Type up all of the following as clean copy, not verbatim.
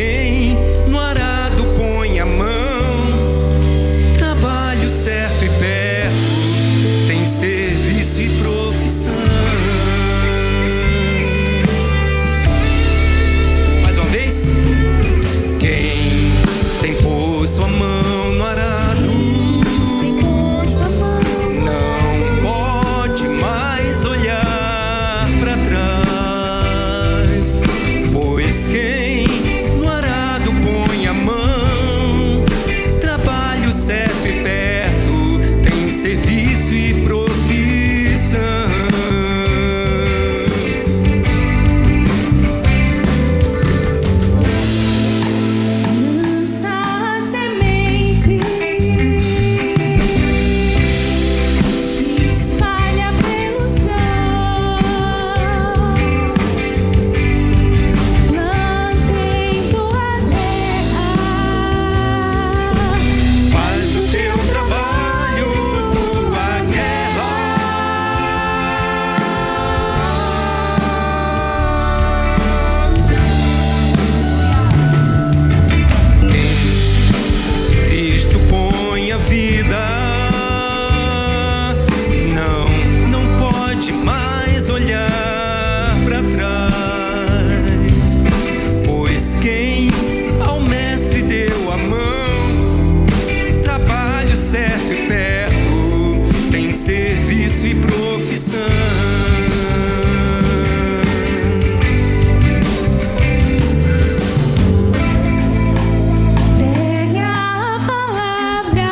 quem no arado põe a mão, trabalho certo e perto, tem serviço e profissão. Mais uma vez. Quem tem posto a mão no arado não pode mais olhar para trás, pois quem no arado põe a mão, trabalho certo e perto, tem serviço e profissão. Serviço e profissão. Pegue a palavra,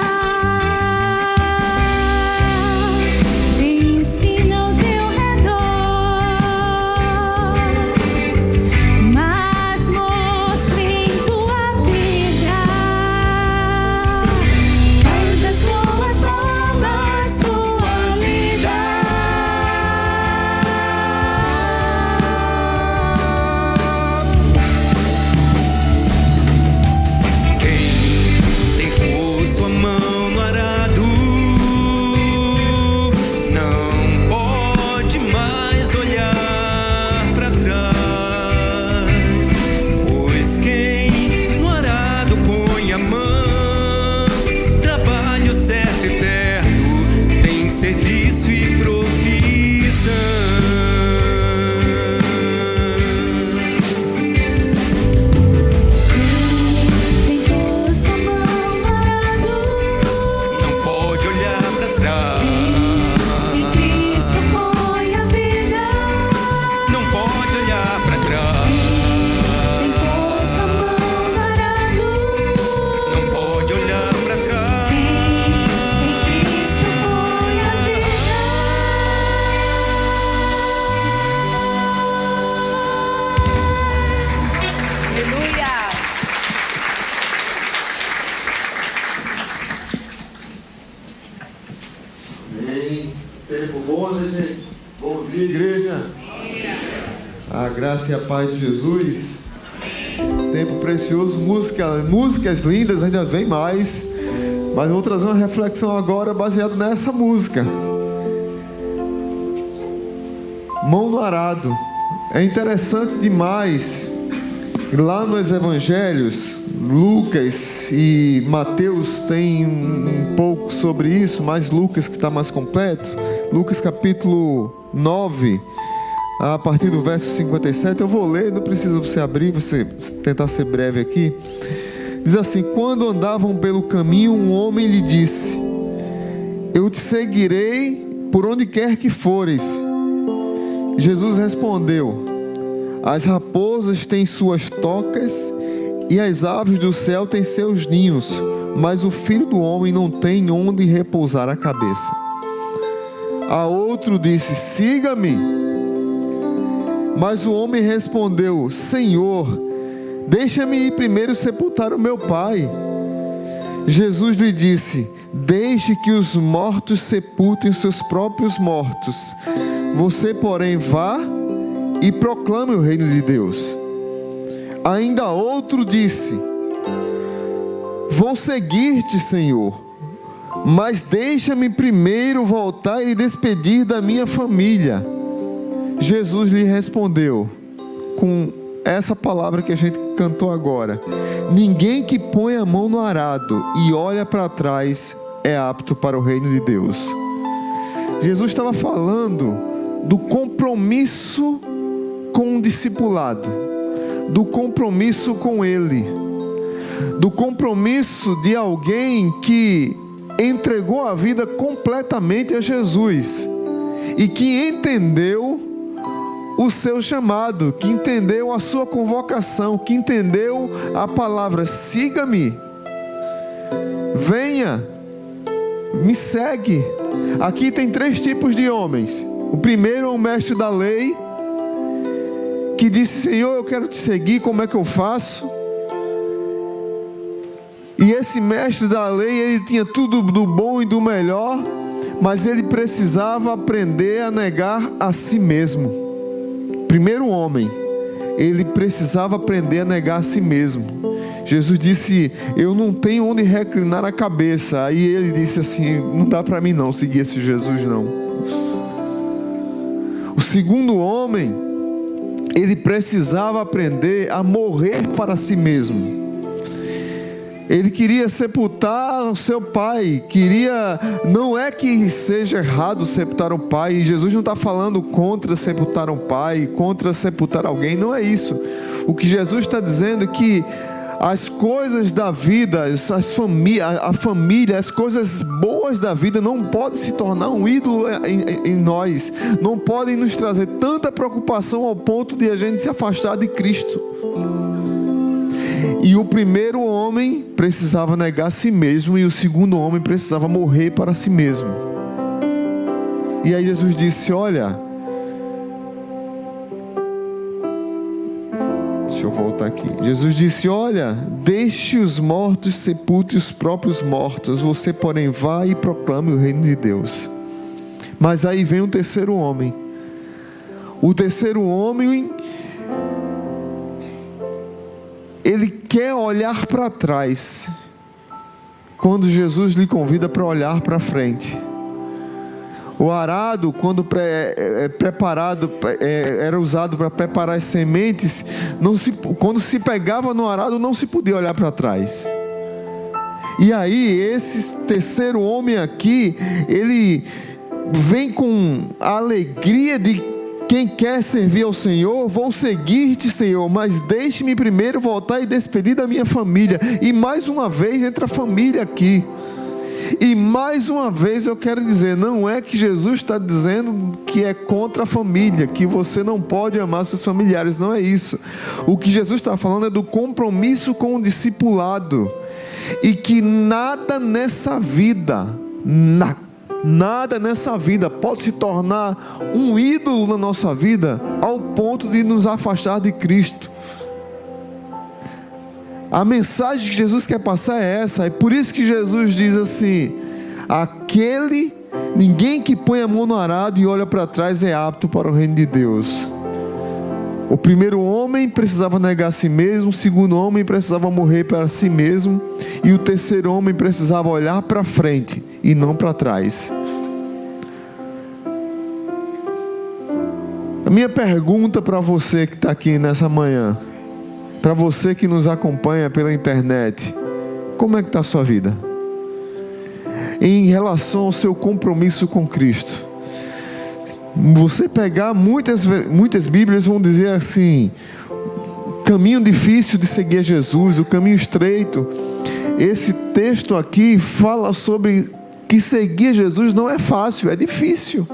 ensina ao teu redor, mas mostre em tua vida, faz das boas novas tua lida. Quem tem posto a mão no arado não pode mais olhar para trás, pois quem no arado põe a mão, trabalho certo e perto, tem serviço e profissão. Tem posto a mão no arado, Não pode olhar para trás, em Cristo põe a vida. não pode olhar para trás, Tem posto a mão no arado, não pode olhar para trás. em Cristo põe a vida. Aleluia! Amém. Tempo bom, né, gente? Bom dia, igreja. A graça e a paz de Jesus. Tempo precioso, músicas lindas, ainda vem mais. Mas eu vou trazer uma reflexão agora baseado nessa música. Mão no arado. É interessante demais. Lá nos evangelhos, Lucas e Mateus têm um pouco sobre isso, mas Lucas que está mais completo. Lucas capítulo 9, a partir do verso 57. Eu vou ler, não precisa você abrir, você tentar ser breve aqui. Diz assim: quando andavam pelo caminho, um homem lhe disse: eu te seguirei por onde quer que fores. Jesus respondeu: as raposas têm suas tocas e as aves do céu têm seus ninhos, mas o Filho do Homem não tem onde repousar a cabeça. A outro disse: siga-me. Mas o homem respondeu: Senhor, deixa-me ir primeiro sepultar o meu pai. Jesus lhe disse: deixe que os mortos sepultem os seus próprios mortos. Você, porém, vá e proclame o reino de Deus. Ainda outro disse: vou seguir-te, Senhor, mas deixa-me primeiro voltar e despedir da minha família. Jesus lhe respondeu: com essa palavra que a gente cantou agora. Ninguém que põe a mão no arado e olha para trás é apto para o reino de Deus. Jesus estava falando do compromisso com o discipulado, do compromisso com Ele, do compromisso de alguém que entregou a vida completamente a Jesus e que entendeu o seu chamado, que entendeu a sua convocação, que entendeu a palavra: siga-me, venha, me segue. Aqui tem 3 tipos de homens. O primeiro é um mestre da lei, que disse: Senhor, eu quero te seguir, como é que eu faço? E esse mestre da lei, ele tinha tudo do bom e do melhor, mas ele precisava aprender a negar a si mesmo. Primeiro homem, ele precisava aprender a negar a si mesmo. Jesus disse: eu não tenho onde reclinar a cabeça. Aí ele disse assim: não dá para mim não seguir esse Jesus não. O segundo homem, ele precisava aprender a morrer para si mesmo. Ele queria sepultar o seu pai, não é que seja errado sepultar o pai, e Jesus não está falando contra sepultar um pai, contra sepultar alguém, não é isso. O que Jesus está dizendo é que as coisas da vida, a família, as coisas boas da vida não podem se tornar um ídolo em nós, não podem nos trazer tanta preocupação ao ponto de a gente se afastar de Cristo. E o primeiro homem precisava negar a si mesmo, e o segundo homem precisava morrer para si mesmo. E aí Jesus disse: olha, deixa eu voltar aqui. Jesus disse: olha, deixe os mortos sepultem os próprios mortos, você porém vá e proclame o reino de Deus. Mas aí vem o terceiro homem. O terceiro homem, ele quer olhar para trás, quando Jesus lhe convida para olhar para frente. O arado, quando preparado, era usado para preparar as sementes, quando se pegava no arado, não se podia olhar para trás. E aí, esse terceiro homem aqui, ele vem com a alegria de quem quer servir ao Senhor: vou seguir-te, Senhor, mas deixe-me primeiro voltar e despedir da minha família. E mais uma vez entra a família aqui. E mais uma vez eu quero dizer, não é que Jesus está dizendo que é contra a família, que você não pode amar seus familiares, não é isso. O que Jesus está falando é do compromisso com o discipulado. E que nada nessa vida, nada nessa vida pode se tornar um ídolo na nossa vida ao ponto de nos afastar de Cristo. A mensagem que Jesus quer passar é essa. É por isso que Jesus diz assim: ninguém que põe a mão no arado e olha para trás é apto para o reino de Deus. O primeiro homem precisava negar a si mesmo, o segundo homem precisava morrer para si mesmo, e o terceiro homem precisava olhar para frente e não para trás. A minha pergunta para você que está aqui nessa manhã, para você que nos acompanha pela internet: como é que está a sua vida? Em relação ao seu compromisso com Cristo. Você pegar muitas Bíblias vão dizer assim: caminho difícil de seguir a Jesus, o caminho estreito. Esse texto aqui fala sobre que seguir Jesus não é fácil, é difícil.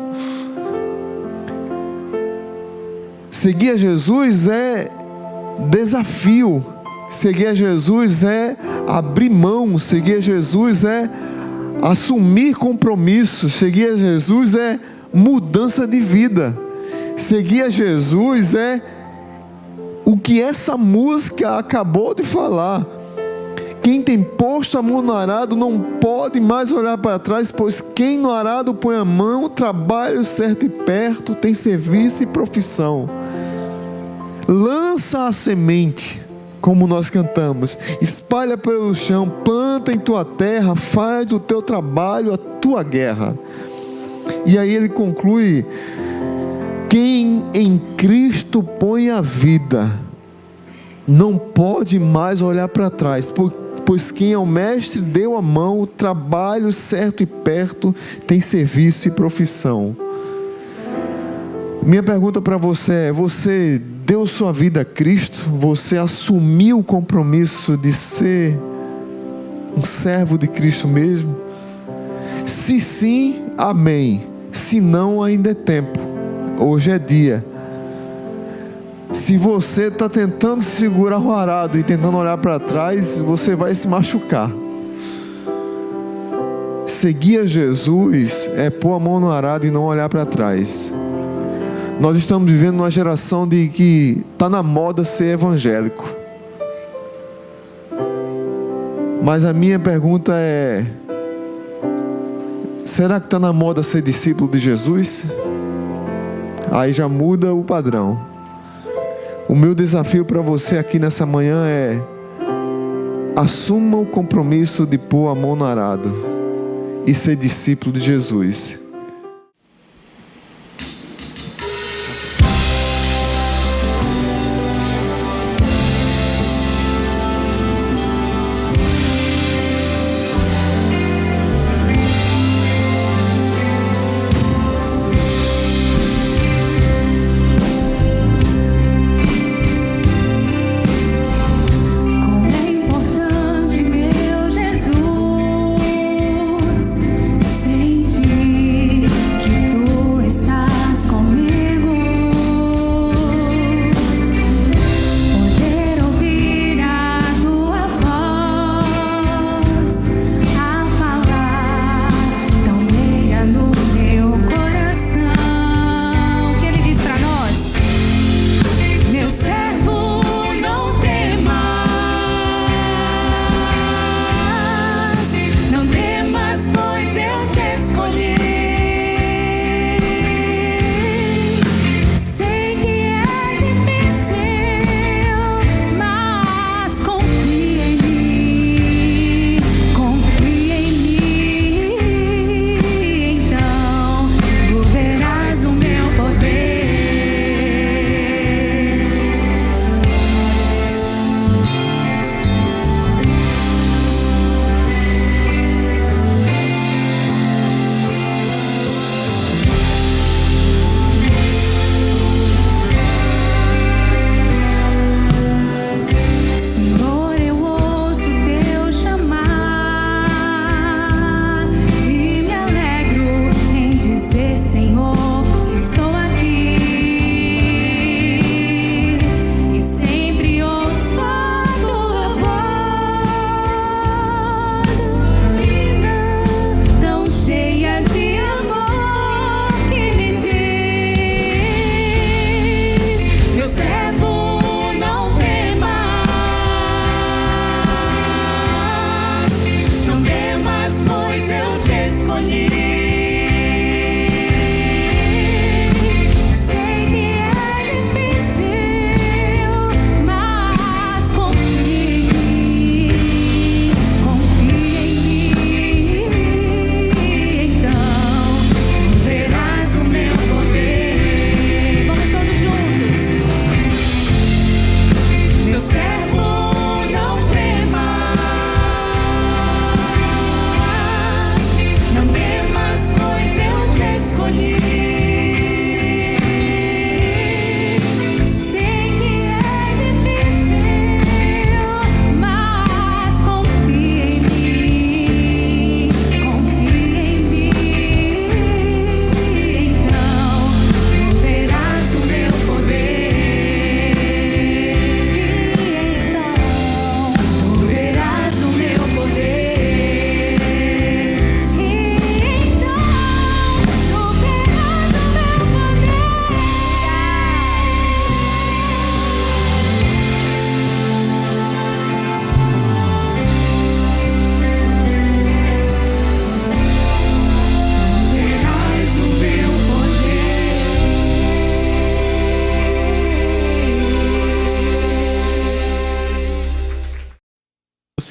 Seguir a Jesus é desafio. Seguir a Jesus é abrir mão. Seguir a Jesus é assumir compromisso. Seguir a Jesus é mudança de vida. Seguir a Jesus é o que essa música acabou de falar. Quem tem posto a mão no arado não pode mais olhar para trás, pois quem no arado põe a mão, trabalho certo e perto, tem serviço e profissão. Lança a semente, como nós cantamos, espalha pelo chão, planta em tua terra, faz do teu trabalho a tua guerra. E aí ele conclui: quem em Cristo põe a vida, não pode mais olhar para trás, pois quem é o mestre deu a mão, o trabalho certo e perto, tem serviço e profissão. Minha pergunta para você é: você deu sua vida a Cristo? Você assumiu o compromisso de ser um servo de Cristo mesmo? Se sim, amém. Se não, ainda é tempo. Hoje é dia. Se você está tentando segurar o arado e tentando olhar para trás, você vai se machucar. Seguir a Jesus é pôr a mão no arado e não olhar para trás. Nós estamos vivendo uma geração de que está na moda ser evangélico. Mas a minha pergunta é: será que está na moda ser discípulo de Jesus? Aí já muda o padrão. O meu desafio para você aqui nessa manhã é: assuma o compromisso de pôr a mão no arado e ser discípulo de Jesus.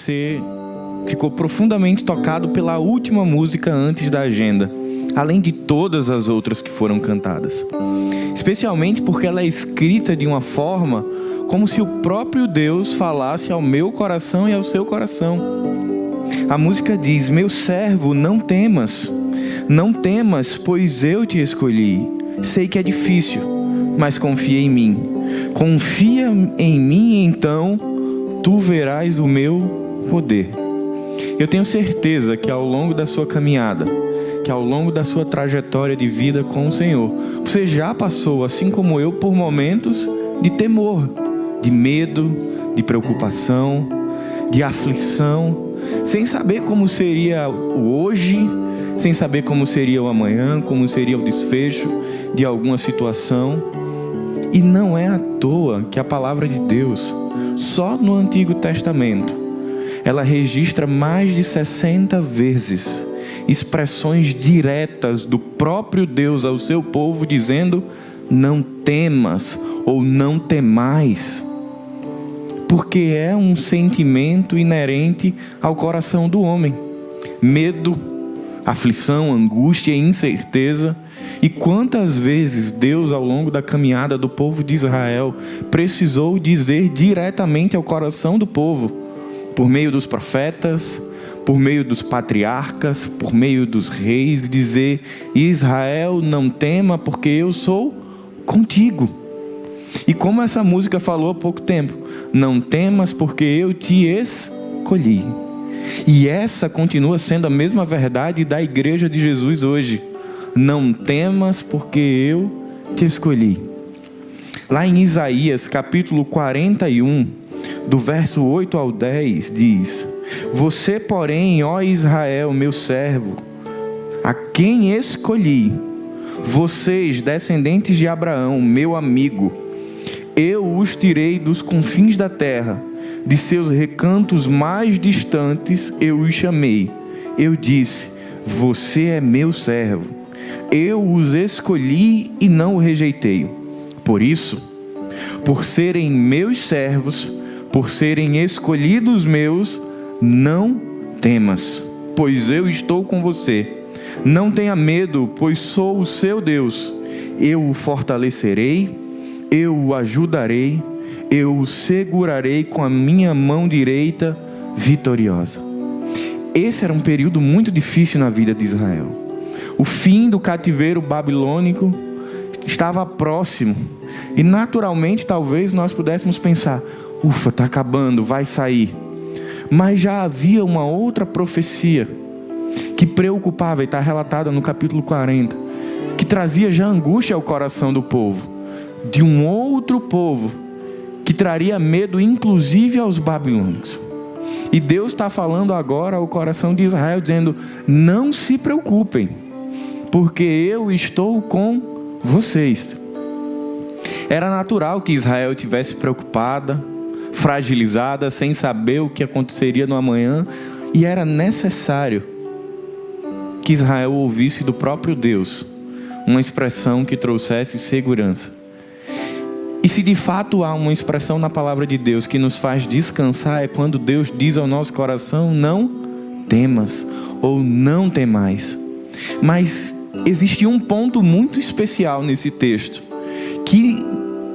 Você ficou profundamente tocado pela última música antes da agenda, além de todas as outras que foram cantadas. Especialmente porque ela é escrita de uma forma como se o próprio Deus falasse ao meu coração e ao seu coração. A música diz: meu servo, não temas, pois eu te escolhi. Sei que é difícil, mas confia em mim. Confia em mim, então tu verás o meu poder. Eu tenho certeza que ao longo da sua caminhada, que ao longo da sua trajetória de vida com o Senhor, você já passou, assim como eu, por momentos de temor, de medo, de preocupação, de aflição, sem saber como seria o hoje, sem saber como seria o amanhã, como seria o desfecho de alguma situação. E não é à toa que a palavra de Deus, só no Antigo Testamento, ela registra mais de 60 vezes expressões diretas do próprio Deus ao seu povo, dizendo: não temas ou não temais, porque é um sentimento inerente ao coração do homem. Medo, aflição, angústia e incerteza. E quantas vezes Deus, ao longo da caminhada do povo de Israel, precisou dizer diretamente ao coração do povo, por meio dos profetas, por meio dos patriarcas, por meio dos reis, dizer: Israel, não tema, porque eu sou contigo. E como essa música falou há pouco tempo: não temas, porque eu te escolhi. E essa continua sendo a mesma verdade da igreja de Jesus hoje. Não temas, porque eu te escolhi. Lá em Isaías capítulo 41, do verso 8 ao 10, diz: você, porém, ó Israel, meu servo, a quem escolhi, vocês, descendentes de Abraão, meu amigo, eu os tirei dos confins da terra, de seus recantos mais distantes eu os chamei. Eu disse: você é meu servo. Eu os escolhi e não o rejeitei. Por isso, por serem meus servos, por serem escolhidos meus, não temas, pois eu estou com você. Não tenha medo, pois sou o seu Deus. Eu o fortalecerei, eu o ajudarei, eu o segurarei com a minha mão direita vitoriosa. Esse era um período muito difícil na vida de Israel. O fim do cativeiro babilônico estava próximo. E naturalmente talvez nós pudéssemos pensar: ufa, está acabando, vai sair. Mas já havia uma outra profecia que preocupava, e está relatada no capítulo 40, que trazia já angústia ao coração do povo, de um outro povo que traria medo inclusive aos babilônicos. E Deus está falando agora ao coração de Israel, dizendo: não se preocupem, porque eu estou com vocês. Era natural que Israel estivesse preocupada, fragilizada, sem saber o que aconteceria no amanhã, e era necessário que Israel ouvisse do próprio Deus uma expressão que trouxesse segurança. E se de fato há uma expressão na palavra de Deus que nos faz descansar, é quando Deus diz ao nosso coração: não temas ou não temais. Mas existe um ponto muito especial nesse texto que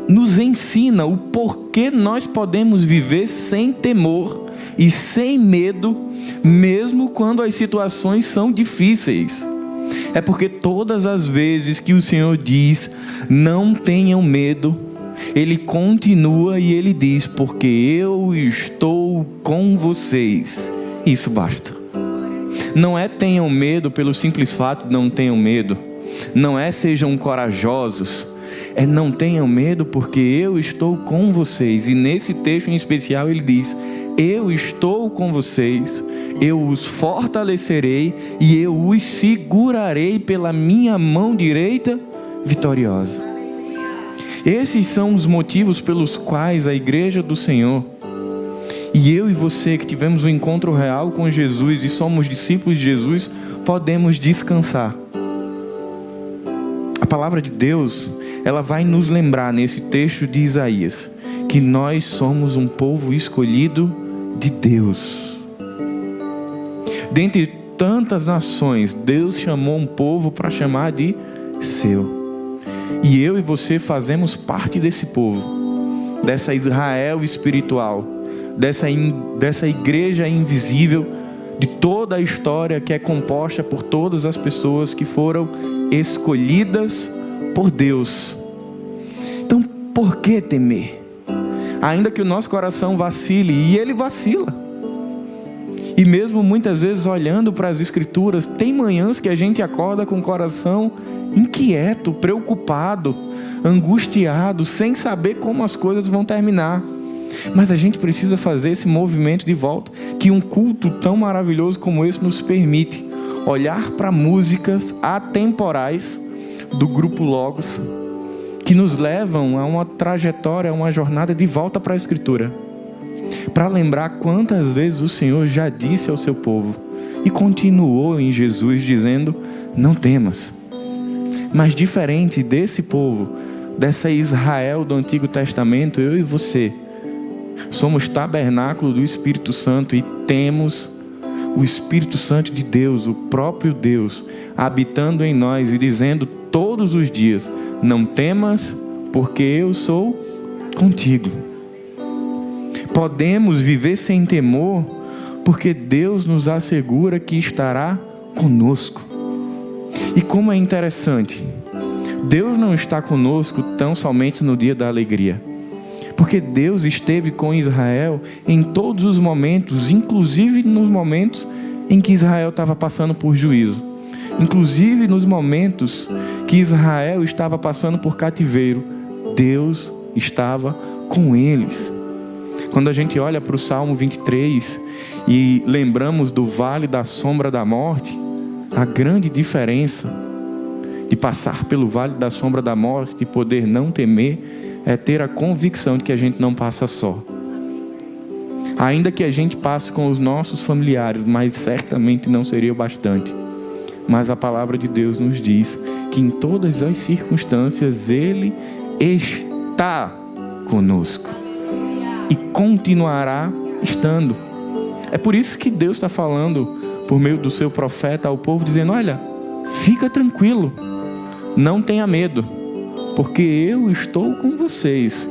nos ensina o porquê nós podemos viver sem temor e sem medo, mesmo quando as situações são difíceis. É porque todas as vezes que o Senhor diz: não tenham medo, Ele continua e Ele diz: porque eu estou com vocês. Isso basta. Não é tenham medo pelo simples fato de não tenham medo. Não é sejam corajosos. É não tenham medo porque eu estou com vocês. E nesse texto em especial ele diz: eu estou com vocês, eu os fortalecerei e eu os segurarei pela minha mão direita vitoriosa. Esses são os motivos pelos quais a igreja do Senhor, e eu e você que tivemos um encontro real com Jesus e somos discípulos de Jesus, podemos descansar. A palavra de Deus, ela vai nos lembrar nesse texto de Isaías que nós somos um povo escolhido de Deus. Dentre tantas nações, Deus chamou um povo para chamar de seu. E eu e você fazemos parte desse povo. dessa Israel espiritual, dessa igreja invisível, de toda a história que é composta por todas as pessoas que foram escolhidas por Deus. Então, por que temer? Ainda que o nosso coração vacile, e ele vacila, e mesmo muitas vezes olhando para as Escrituras, tem manhãs que a gente acorda com o coração inquieto, preocupado, angustiado, sem saber como as coisas vão terminar. Mas a gente precisa fazer esse movimento de volta, que um culto tão maravilhoso como esse nos permite. Olhar para músicas atemporais do Grupo Logos, que nos levam a uma trajetória, a uma jornada de volta para a Escritura, para lembrar quantas vezes o Senhor já disse ao seu povo, e continuou em Jesus dizendo: não temas. Mas diferente desse povo, dessa Israel do Antigo Testamento, eu e você somos tabernáculo do Espírito Santo e temos o Espírito Santo de Deus, o próprio Deus, habitando em nós e dizendo todos os dias: não temas, porque eu sou contigo. Podemos viver sem temor, porque Deus nos assegura que estará conosco. E como é interessante, Deus não está conosco tão somente no dia da alegria, porque Deus esteve com Israel em todos os momentos, inclusive nos momentos em que Israel estava passando por juízo, inclusive nos momentos que Israel estava passando por cativeiro, Deus estava com eles. Quando a gente olha para o Salmo 23 e lembramos do vale da sombra da morte, a grande diferença de passar pelo vale da sombra da morte e poder não temer é ter a convicção de que a gente não passa só. Ainda que a gente passe com os nossos familiares, mas certamente não seria o bastante. Mas a palavra de Deus nos diz que em todas as circunstâncias Ele está conosco e continuará estando. É por isso que Deus está falando por meio do seu profeta ao povo, dizendo: olha, fica tranquilo, não tenha medo, porque eu estou com vocês.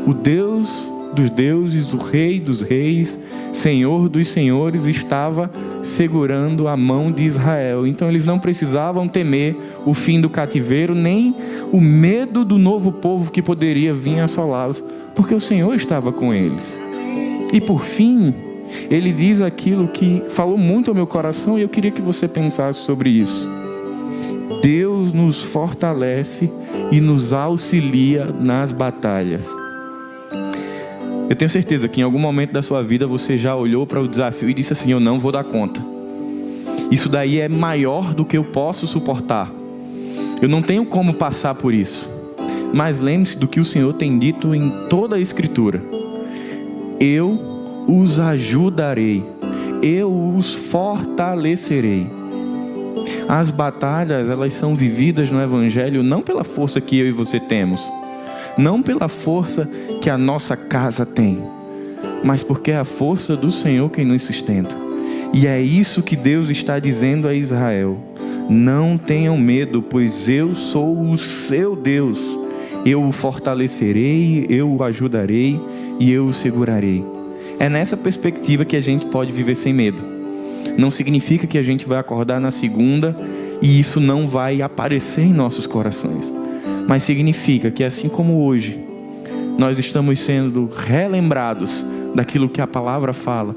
O Deus dos deuses, o Rei dos reis, Senhor dos senhores, estava segurando a mão de Israel. Então eles não precisavam temer o fim do cativeiro, nem o medo do novo povo que poderia vir assolá-los, porque o Senhor estava com eles. E por fim, Ele diz aquilo que falou muito ao meu coração, e eu queria que você pensasse sobre isso. Deus nos fortalece e nos auxilia nas batalhas. Eu tenho certeza que em algum momento da sua vida você já olhou para o desafio e disse assim: eu não vou dar conta. Isso daí é maior do que eu posso suportar. Eu não tenho como passar por isso. Mas lembre-se do que o Senhor tem dito em toda a Escritura: eu os ajudarei, eu os fortalecerei. As batalhas, elas são vividas no Evangelho não pela força que eu e você temos, não pela força que a nossa casa tem, mas porque é a força do Senhor quem nos sustenta. E é isso que Deus está dizendo a Israel: não tenham medo, pois eu sou o seu Deus. Eu o fortalecerei, eu o ajudarei e eu o segurarei. É nessa perspectiva que a gente pode viver sem medo. Não significa que a gente vai acordar na segunda e isso não vai aparecer em nossos corações. Mas significa que assim como hoje nós estamos sendo relembrados daquilo que a palavra fala,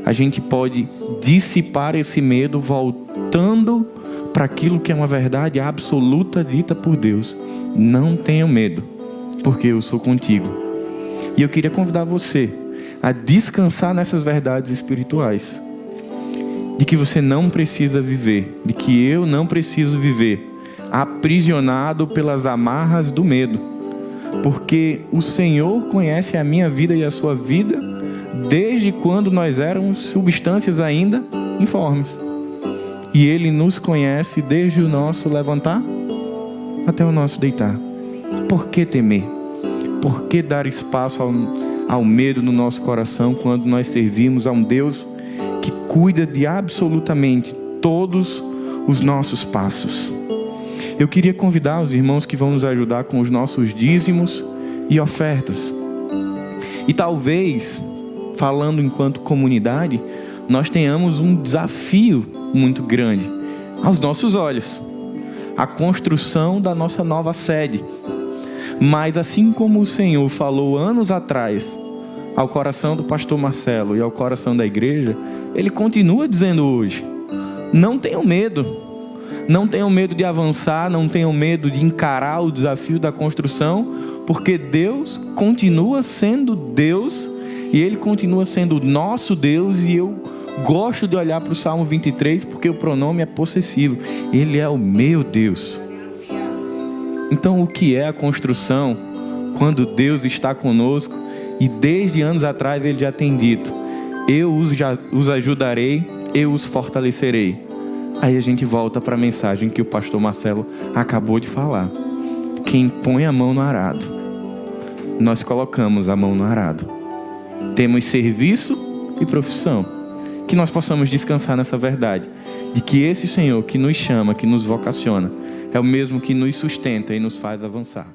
a gente pode dissipar esse medo voltando para aquilo que é uma verdade absoluta dita por Deus. Não tenham medo, porque eu sou contigo. E eu queria convidar você a descansar nessas verdades espirituais, de que você não precisa viver, de que eu não preciso viver aprisionado pelas amarras do medo, porque o Senhor conhece a minha vida e a sua vida desde quando nós éramos substâncias ainda informes, e Ele nos conhece desde o nosso levantar até o nosso deitar. Por que temer? Por que dar espaço ao medo no nosso coração quando nós servimos a um Deus que cuida de absolutamente todos os nossos passos? Eu queria convidar os irmãos que vão nos ajudar com os nossos dízimos e ofertas. E talvez, falando enquanto comunidade, nós tenhamos um desafio muito grande aos nossos olhos, a construção da nossa nova sede. Mas assim como o Senhor falou anos atrás ao coração do pastor Marcelo e ao coração da igreja, Ele continua dizendo hoje: não tenham medo, não tenham medo de avançar, não tenham medo de encarar o desafio da construção, porque Deus continua sendo Deus e Ele continua sendo o nosso Deus. E eu gosto de olhar para o Salmo 23 porque o pronome é possessivo: Ele é o meu Deus. Então, o que é a construção quando Deus está conosco e desde anos atrás Ele já tem dito: eu os ajudarei, eu os fortalecerei. Aí a gente volta para a mensagem que o pastor Marcelo acabou de falar: quem põe a mão no arado, nós colocamos a mão no arado. Temos serviço e profissão. Que nós possamos descansar nessa verdade, de que esse Senhor que nos chama, que nos vocaciona, é o mesmo que nos sustenta e nos faz avançar.